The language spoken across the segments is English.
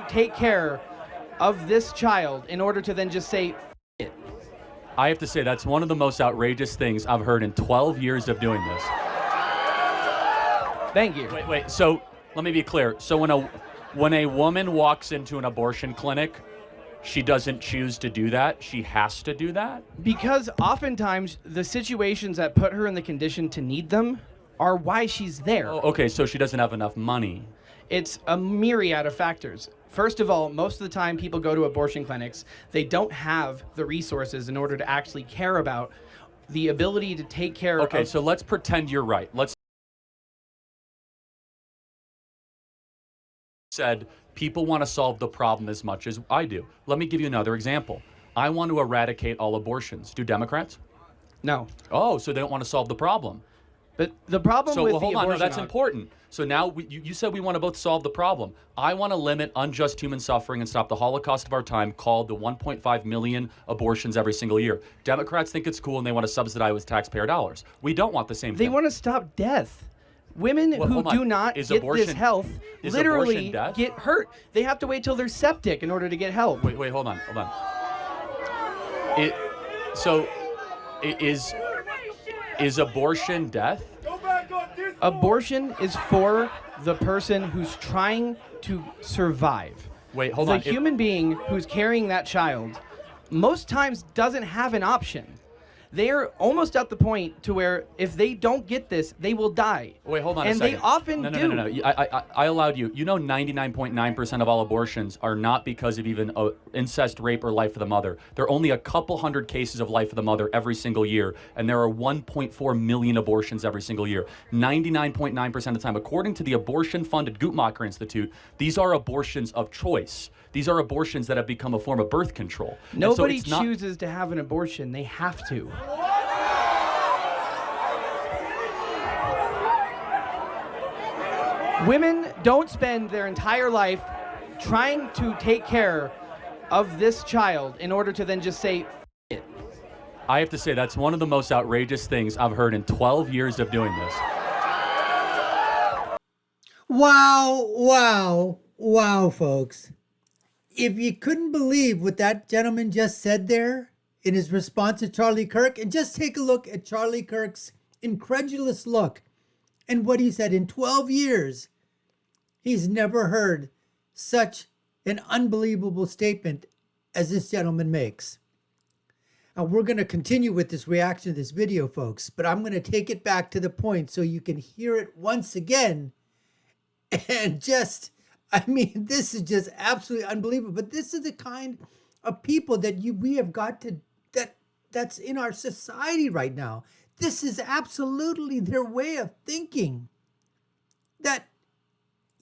take care of this child in order to then just say, it. I have to say, that's one of the most outrageous things I've heard in 12 years of doing this. Thank you. Wait, so let me be clear. So when a woman walks into an abortion clinic, she doesn't choose to do that? She has to do that? Because oftentimes the situations that put her in the condition to need them are why she's there. Oh, okay, so she doesn't have enough money. It's a myriad of factors. First of all, most of the time people go to abortion clinics, they don't have the resources in order to actually care about the ability to take care of... Okay, so let's pretend you're right. Let's said people want to solve the problem as much as I do. Let me give you another example. I want to eradicate all abortions. Do Democrats? No. Oh, so they don't want to solve the problem. But the problem with the hold on, no, abortion... that's important. So now you said we want to both solve the problem. I want to limit unjust human suffering and stop the Holocaust of our time, called the 1.5 million abortions every single year. Democrats think it's cool and they want to subsidize with taxpayer dollars. We don't want the same thing. They want to stop death. Women who do not get this health literally get hurt. They have to wait till they're septic in order to get help. Wait, hold on. Is abortion death? Abortion is for the person who's trying to survive. Wait, hold on. The human being who's carrying that child most times doesn't have an option. They're almost at the point to where if they don't get this, they will die. Wait, hold on a and second. they often do. No. I allowed you. You know 99.9% of all abortions are not because of even incest, rape, or life of the mother. There are only a couple hundred cases of life of the mother every single year, and there are 1.4 million abortions every single year. 99.9% of the time, according to the abortion-funded Guttmacher Institute, these are abortions of choice. These are abortions that have become a form of birth control. Nobody chooses to have an abortion. They have to. Women don't spend their entire life trying to take care of this child in order to then just say, it. I have to say, that's one of the most outrageous things I've heard in 12 years of doing this. Wow, folks. If you couldn't believe what that gentleman just said there in his response to Charlie Kirk, and just take a look at Charlie Kirk's incredulous look and what he said in 12 years, he's never heard such an unbelievable statement as this gentleman makes. Now, we're going to continue with this reaction to this video, folks, but I'm going to take it back to the point so you can hear it once again and just... I mean, this is just absolutely unbelievable. But this is the kind of people that we have got to, that's in our society right now. This is absolutely their way of thinking. That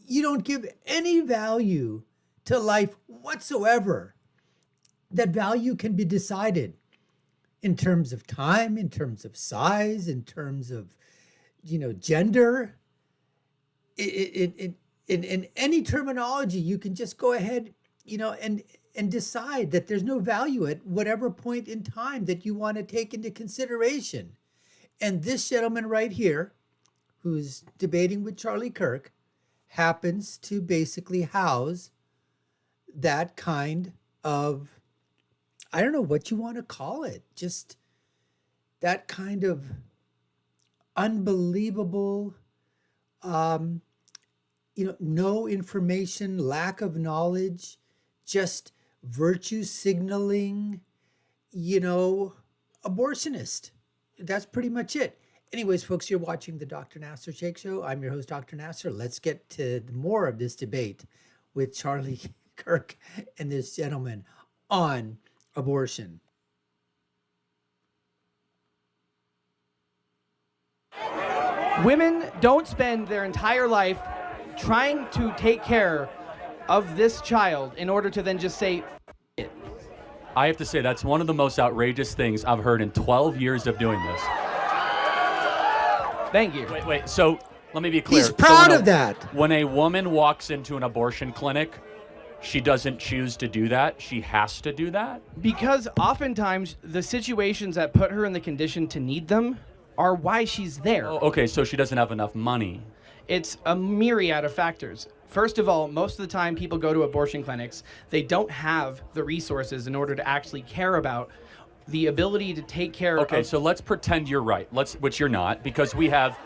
you don't give any value to life whatsoever. That value can be decided in terms of time, in terms of size, in terms of, gender. In any terminology, you can just go ahead, and decide that there's no value at whatever point in time that you want to take into consideration. And this gentleman right here, who's debating with Charlie Kirk, happens to basically house that kind of, I don't know what you want to call it, just that kind of unbelievable, no information, lack of knowledge, just virtue signaling, abortionist. That's pretty much it. Anyways, folks, you're watching the Dr. Nasser Sheikh Show. I'm your host, Dr. Nasser. Let's get to more of this debate with Charlie Kirk and this gentleman on abortion. Women don't spend their entire life trying to take care of this child in order to then just say, it. I have to say, that's one of the most outrageous things I've heard in 12 years of doing this. Thank you. Wait, so let me be clear. He's proud of that. When a woman walks into an abortion clinic, she doesn't choose to do that. She has to do that? Because oftentimes the situations that put her in the condition to need them are why she's there. Oh, okay, so she doesn't have enough money. It's a myriad of factors. First of all, most of the time people go to abortion clinics, they don't have the resources in order to actually care about the ability to take care of... Okay, so let's pretend you're right. Which you're not, because we have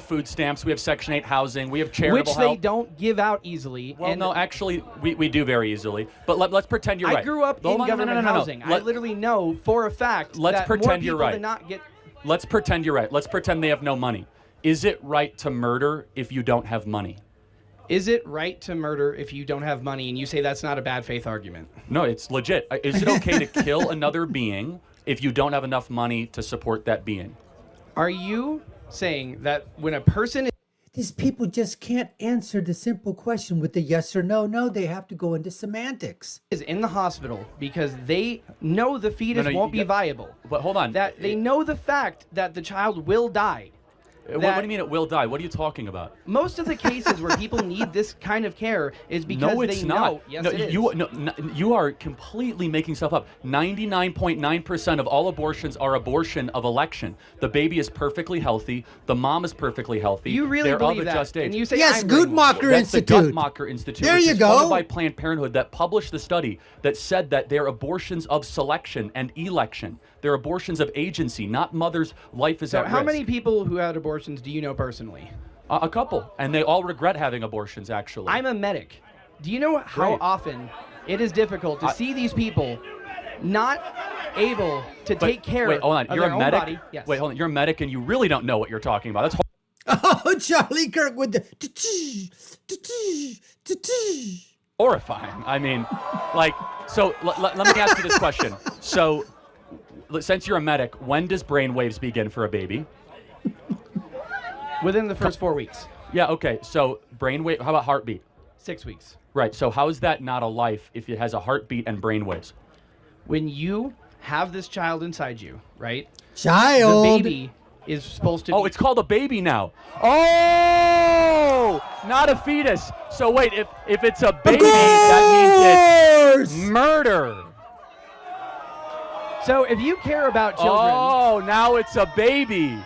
food stamps, we have Section 8 housing, we have charitable help. Which they help. don't give out easily. Well, no, actually, we do very easily. But let's pretend you're right. I grew up in government housing. I literally know for a fact that more people did not get... Let's pretend you're right. Let's pretend they have no money. Is it right to murder if you don't have money? Is it right to murder if you don't have money? And you say that's not a bad faith argument. No, it's legit. Is it okay to kill another being if you don't have enough money to support that being? Are you saying that when a person... These people just can't answer the simple question with a yes or no. No, they have to go into semantics. ...is in the hospital because they know the fetus won't be viable. But hold on. That they know the fact that the child will die. What do you mean it will die? What are you talking about? Most of the cases where people need this kind of care is because no, it's they not. know. Yes, no, it is. You are completely making stuff up. 99.9% of all abortions are abortion of election. The baby is perfectly healthy. The mom is perfectly healthy. You really They're believe of a that? just age. And you say yes, I'm Guttmacher That's Institute. the Guttmacher Institute. There which you is go. funded by Planned Parenthood that published the study that said that they're abortions of selection and election. They're abortions of agency, not mother's life is at risk. How many people who had abortions do you know personally? A couple, and they all regret having abortions, actually. I'm a medic. Do you know how Great. often it is difficult to see these people not able to take care wait, hold on. of You're their a own medic? body? Yes. Wait, hold on. You're a medic, and you really don't know what you're talking about. That's Oh, Charlie Kirk with the... horrifying. I mean, like, so let me ask you this question. So, since you're a medic, when does brainwaves begin for a baby? Within the first 4 weeks. Yeah, okay. So, brainwave, how about heartbeat? 6 weeks. Right. So, how is that not a life if it has a heartbeat and brainwaves? When you have this child inside you, right? Child. The baby is supposed to be... Oh, it's called a baby now. Oh, not a fetus. So, wait, if it's a baby, that means it's murder. So if you care about children... Oh, now it's a baby.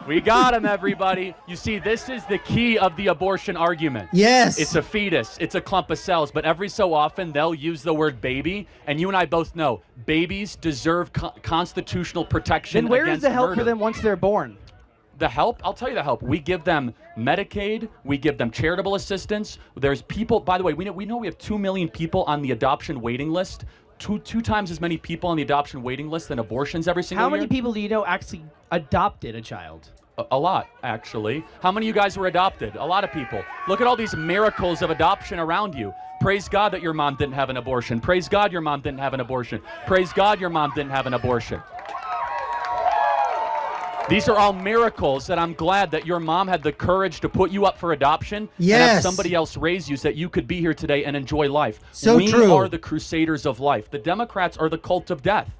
We got him, everybody. You see, this is the key of the abortion argument. Yes. It's a fetus. It's a clump of cells. But every so often, they'll use the word baby. And you and I both know babies deserve constitutional protection Then where is against the help murder. for them once they're born? The help? I'll tell you the help. We give them Medicaid. We give them charitable assistance. There's people, by the way, we know we have 2 million people on the adoption waiting list. Two times as many people on the adoption waiting list than abortions every single year. How many people do you know actually adopted a child? A lot, actually. How many of you guys were adopted? A lot of people. Look at all these miracles of adoption around you. Praise God that your mom didn't have an abortion. Praise God your mom didn't have an abortion. Praise God your mom didn't have an abortion. These are all miracles that I'm glad that your mom had the courage to put you up for adoption and have somebody else raise you so that you could be here today and enjoy life. So true. We are the crusaders of life. The Democrats are the cult of death.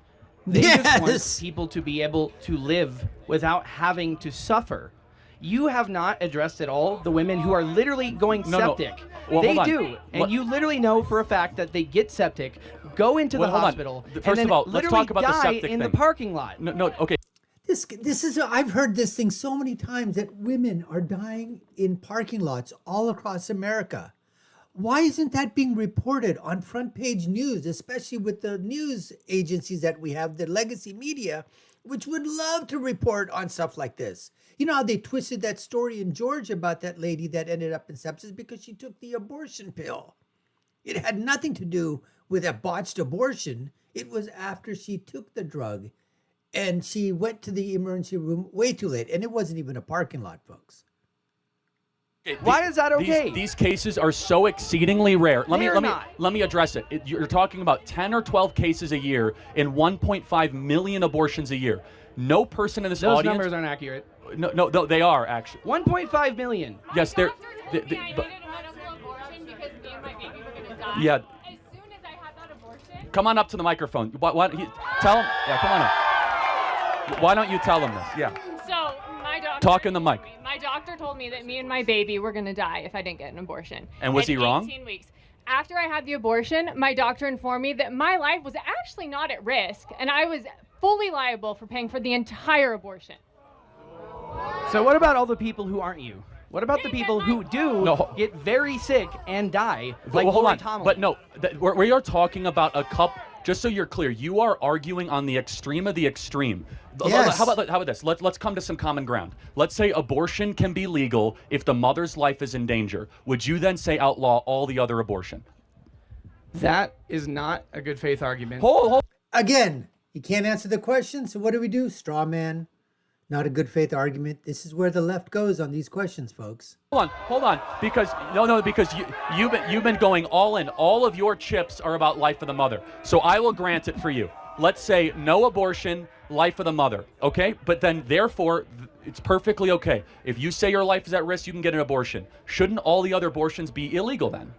They just want people to be able to live without having to suffer. You have not addressed at all the women who are literally going septic. Well, they do. And you literally know for a fact that they get septic, go into the hospital, First of all, let's talk about the septic in thing. the parking lot. No, okay. This is I've heard this thing so many times that women are dying in parking lots all across America. Why isn't that being reported on front page news, especially with the news agencies that we have, the legacy media, which would love to report on stuff like this? You know how they twisted that story in Georgia about that lady that ended up in sepsis because she took the abortion pill. It had nothing to do with a botched abortion. It was after she took the drug and she went to the emergency room way too late. And it wasn't even a parking lot, folks. Why is that okay? These cases are so exceedingly rare. Let me address it. You're talking about 10 or 12 cases a year and 1.5 million abortions a year. No person in this Those audience... numbers aren't accurate. No, they are, actually. 1.5 million. Yes, they're... I needed a medical abortion because me and my baby were going to die. Yeah. As soon as I had that abortion... Come on up to the microphone. Tell him... Yeah, come on up. Why don't you tell him this? Yeah. So, my doctor... Talk in the mic. My doctor told me that me and my baby were going to die if I didn't get an abortion. And was he wrong? 18 weeks. After I had the abortion, my doctor informed me that my life was actually not at risk, and I was fully liable for paying for the entire abortion. So what about all the people who aren't you? What about the people who do get very sick and die, like well, hold Lori on. Tomlin? But no, we are talking about a couple. Just so you're clear, you are arguing on the extreme of the extreme. Yes. How about this? Let's come to some common ground. Let's say abortion can be legal if the mother's life is in danger. Would you then say outlaw all the other abortion? That is not a good faith argument. Hold. Again, you can't answer the question, so what do? Straw man. Not a good faith argument. This is where the left goes on these questions, folks. Hold on, because because you've been going all in. All of your chips are about life of the mother. So I will grant it for you. Let's say no abortion, life of the mother, okay? But then therefore, it's perfectly okay. If you say your life is at risk, you can get an abortion. Shouldn't all the other abortions be illegal then?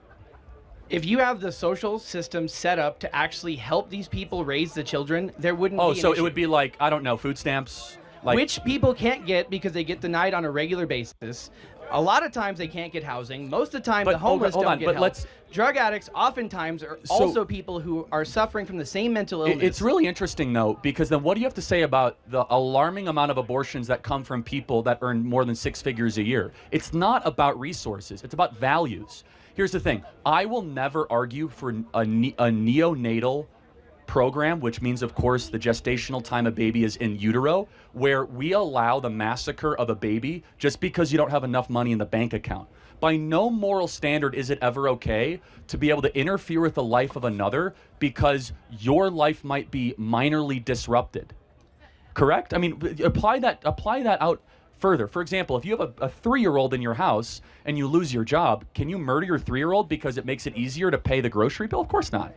If you have the social system set up to actually help these people raise the children, there wouldn't be an so issue. it would be like, I don't know, food stamps? Like, which people can't get because they get denied on a regular basis. A lot of times they can't get housing. Most of the time, the homeless don't get help. Drug addicts oftentimes are also people who are suffering from the same mental illness. It's really interesting, though, because then what do you have to say about the alarming amount of abortions that come from people that earn more than 6 figures a year? It's not about resources. It's about values. Here's the thing. I will never argue for a neonatal program, which means, of course, the gestational time a baby is in utero, where we allow the massacre of a baby just because you don't have enough money in the bank account. By no moral standard is it ever okay to be able to interfere with the life of another because your life might be minorly disrupted. Correct? I mean, apply that out further. For example, if you have a 3-year-old in your house and you lose your job, can you murder your 3-year-old because it makes it easier to pay the grocery bill? Of course not.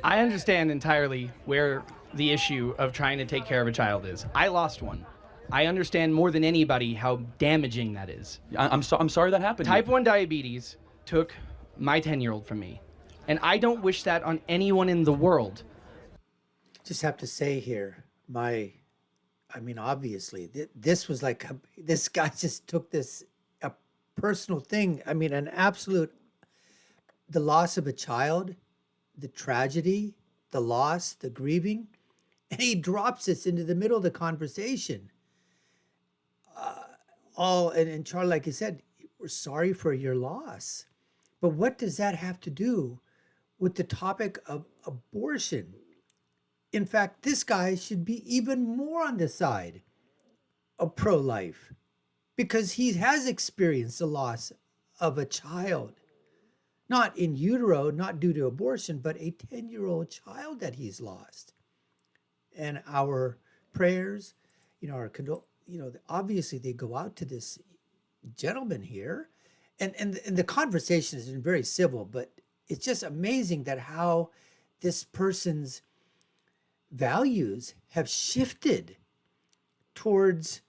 I understand entirely where the issue of trying to take care of a child is. I lost one. I understand more than anybody how damaging that is. I'm sorry that happened. Type 1 diabetes took my 10-year-old from me. And I don't wish that on anyone in the world. Just have to say here, obviously, this was like, this guy just took this, a personal thing. I mean, an absolute, the loss of a child, the tragedy, the loss, the grieving, and he drops this into the middle of the conversation. And Charlie, like you said, we're sorry for your loss. But what does that have to do with the topic of abortion? In fact, this guy should be even more on the side of pro-life because he has experienced the loss of a child. Not in utero, not due to abortion, but a 10-year-old child that he's lost. And our prayers, obviously they go out to this gentleman here. And the conversation has been very civil, but it's just amazing that how this person's values have shifted towards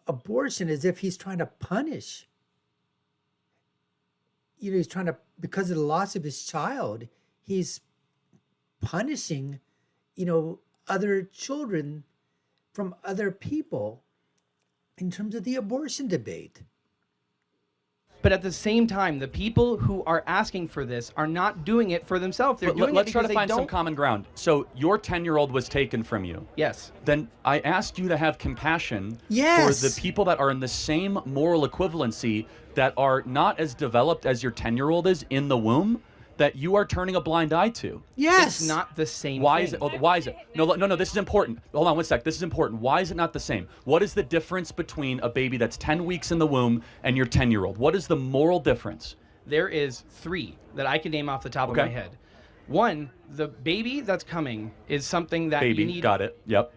abortion as if he's trying to punish. He's trying to, because of the loss of his child, he's punishing, other children from other people in terms of the abortion debate. But at the same time, the people who are asking for this are not doing it for themselves. They're doing it Let's try because to find some common ground. So your 10-year-old was taken from you. Yes. Then I asked you to have compassion for the people that are in the same moral equivalency that are not as developed as your 10-year-old is in the womb, that you are turning a blind eye to. Yes. It's not the same Why thing. is it? Why is it? No, this is important. Hold on one sec. This is important. Why is it not the same? What is the difference between a baby that's 10 weeks in the womb and your 10-year-old? What is the moral difference? There is 3 that I can name off the top of my head. 1, the baby that's coming is something that you need. Got it. Yep.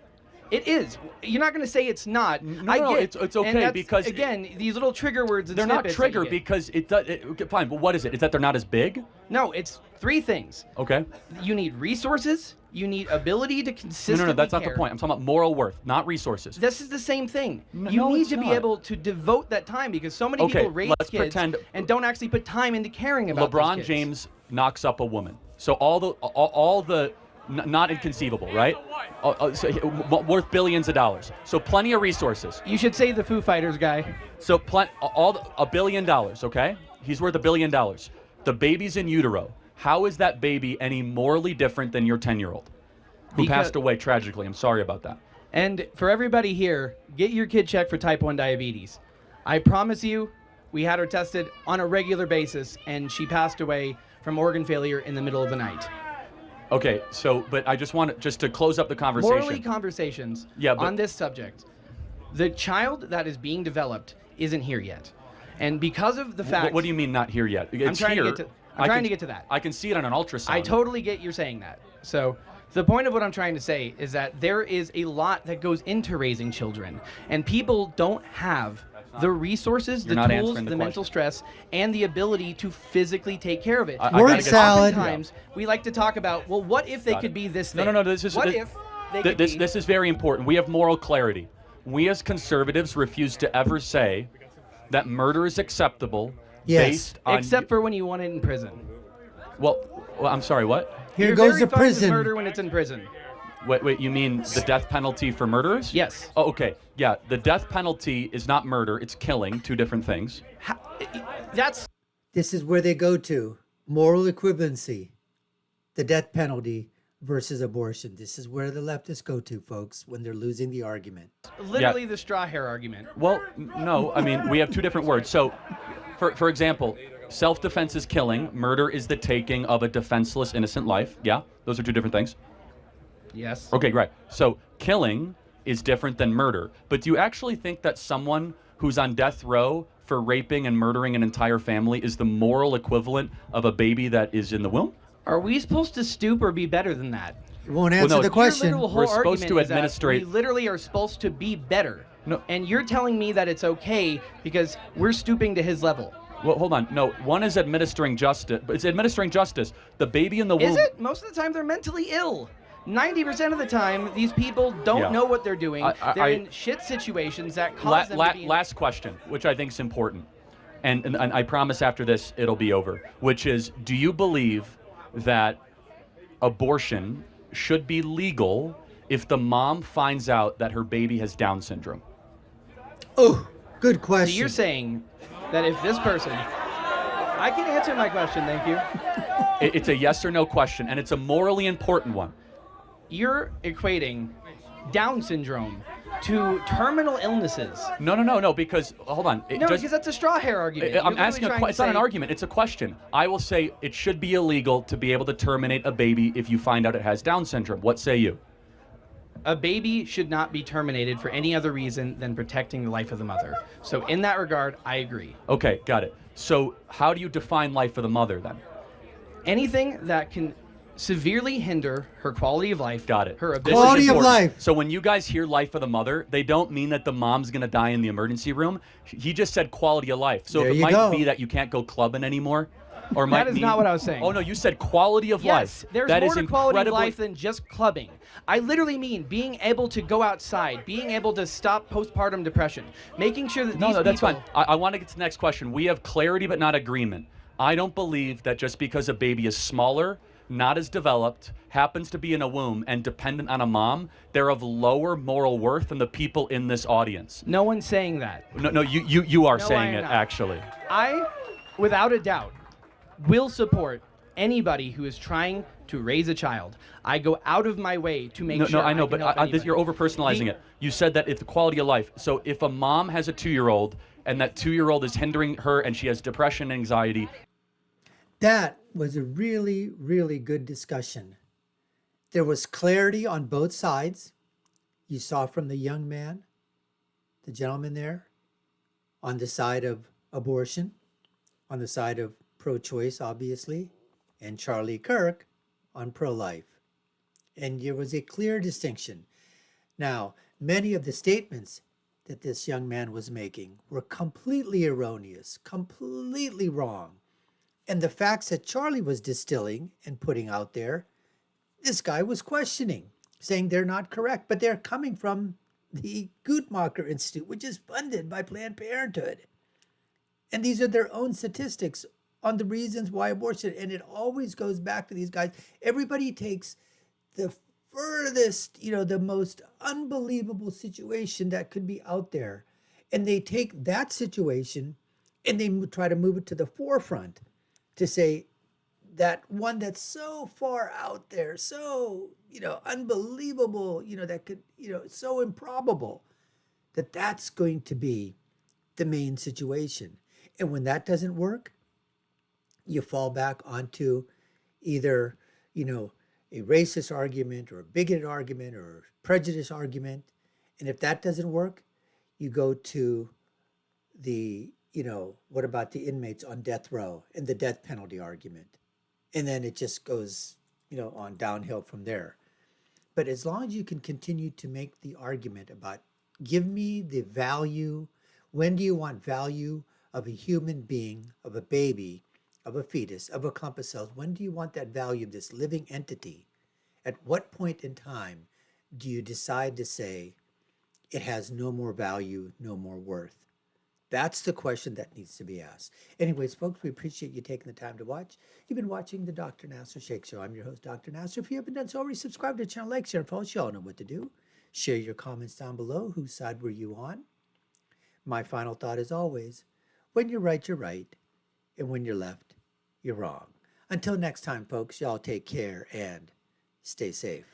It is. You're not going to say it's not. No, it's okay because again, these little trigger words and they're not snippets trigger because it does. Fine, but what is it? Is that they're not as big? No, it's 3 things. Okay. You need resources. You need ability to consistently No, that's not care. the point. I'm talking about moral worth, not resources. This is the same thing. No, you need it's to be not. able to devote that time because so many people raise kids and don't actually put time into caring about those LeBron kids. James knocks up a woman. So all the not inconceivable, right? Worth billions of dollars. So plenty of resources. You should say the Foo Fighters guy. So $1 billion, okay? He's worth $1 billion. The baby's in utero. How is that baby any morally different than your 10-year-old who passed away tragically? I'm sorry about that. And for everybody here, get your kid checked for type 1 diabetes. I promise you, We had her tested on a regular basis, and she passed away from organ failure in the middle of the night. Okay, so, but I just want to close up the conversation. Morally conversations but on this subject. The child that is being developed isn't here yet. And because of the fact... What do you mean not here yet? I'm trying to get to that. I can see it on an ultrasound. I totally get you're saying that. So the point of what I'm trying to say is that there is a lot that goes into raising children. And people don't have the resources, the tools, the mental stress, and the ability to physically take care of it. Word salad. Oftentimes, we like to talk about, well, what if they could be this thing? No. This is very important. We have moral clarity. We as conservatives refuse to ever say that murder is acceptable based on... Except for when you want it in prison. Well, I'm sorry, what? Here goes the prison. Murder when it's in prison. Wait, you mean the death penalty for murderers? Yes. Oh, okay. Yeah, the death penalty is not murder, it's killing, two different things. This is where they go to. Moral equivalency. The death penalty versus abortion. This is where the leftists go to, folks, when they're losing the argument. Literally the straw hair argument. Well, no, I mean, we have two different words. So, for example, self-defense is killing. Murder is the taking of a defenseless, innocent life. Yeah, those are two different things. Yes. Okay, great. So killing is different than murder. But do you actually think that someone who's on death row for raping and murdering an entire family is the moral equivalent of a baby that is in the womb? Are we supposed to stoop or be better than that? It won't answer the question. We're supposed to administrate. We literally are supposed to be better. No. And you're telling me that it's okay because we're stooping to his level. Well, hold on. No, one is administering justice. It's administering justice. The baby in the womb... Is it? Most of the time they're mentally ill. 90% of the time, these people don't know what they're doing. They're in shit situations that cause them to be... Last question, which I think is important. And I promise after this it'll be over. Which is, do you believe that abortion should be legal if the mom finds out that her baby has Down syndrome? Oh, good question. So you're saying that if this person... I can answer my question, thank you. It's a yes or no question, and it's a morally important one. You're equating Down syndrome to terminal illnesses. No, because, hold on. Because that's a straw hair argument. I'm asking a question. It's not an argument, it's a question. I will say it should be illegal to be able to terminate a baby if you find out it has Down syndrome. What say you? A baby should not be terminated for any other reason than protecting the life of the mother. So in that regard, I agree. Okay, got it. So how do you define life of the mother then? Anything that can severely hinder her quality of life. Got it. Her ability. Quality of life. So when you guys hear life of the mother, they don't mean that the mom's going to die in the emergency room. He just said quality of life. So it might be that you can't go clubbing anymore. Or that is not what I was saying. Oh, no, you said quality of life. Yes, there's more to quality of life than just clubbing. I literally mean being able to go outside, being able to stop postpartum depression, making sure that these people... No, that's fine. I want to get to the next question. We have clarity but not agreement. I don't believe that just because a baby is smaller, not as developed, happens to be in a womb, and dependent on a mom, they're of lower moral worth than the people in this audience. No one's saying that. No, you are saying it, actually. I, without a doubt, will support anybody who is trying to raise a child. I go out of my way to make sure. No, I know, but you're over-personalizing it. You said that if the quality of life. So if a mom has a 2-year-old and that 2-year-old is hindering her and she has depression and anxiety. That was a really, really good discussion. There was clarity on both sides. You saw from the young man, the gentleman there, on the side of abortion, on the side of pro-choice, obviously, and Charlie Kirk on pro-life. And there was a clear distinction. Now, many of the statements that this young man was making were completely erroneous, completely wrong. And the facts that Charlie was distilling and putting out there, this guy was questioning, saying they're not correct, but they're coming from the Guttmacher Institute, which is funded by Planned Parenthood. And these are their own statistics on the reasons why abortion, and it always goes back to these guys. Everybody takes the furthest, the most unbelievable situation that could be out there, and they take that situation and they try to move it to the forefront to say that one that's so far out there, so, unbelievable, that could, so improbable, that's going to be the main situation. And when that doesn't work, you fall back onto either, you know, a racist argument or a bigoted argument or a prejudice argument. And if that doesn't work, you go to the, you know, what about the inmates on death row and the death penalty argument? And then it just goes, you know, on downhill from there. But as long as you can continue to make the argument about give me the value, when do you want value of a human being, of a baby, of a fetus, of a clump of cells? When do you want that value of this living entity? At what point in time do you decide to say it has no more value, no more worth? That's the question that needs to be asked. Anyways, folks, we appreciate you taking the time to watch. You've been watching the Dr. Nasser Shake Show. I'm your host, Dr. Nasser. If you haven't done so already, subscribe to the channel, like, share, and follow. You all know what to do. Share your comments down below. Whose side were you on? My final thought is always, when you're right, you're right. And when you're left, you're wrong. Until next time, folks, y'all take care and stay safe.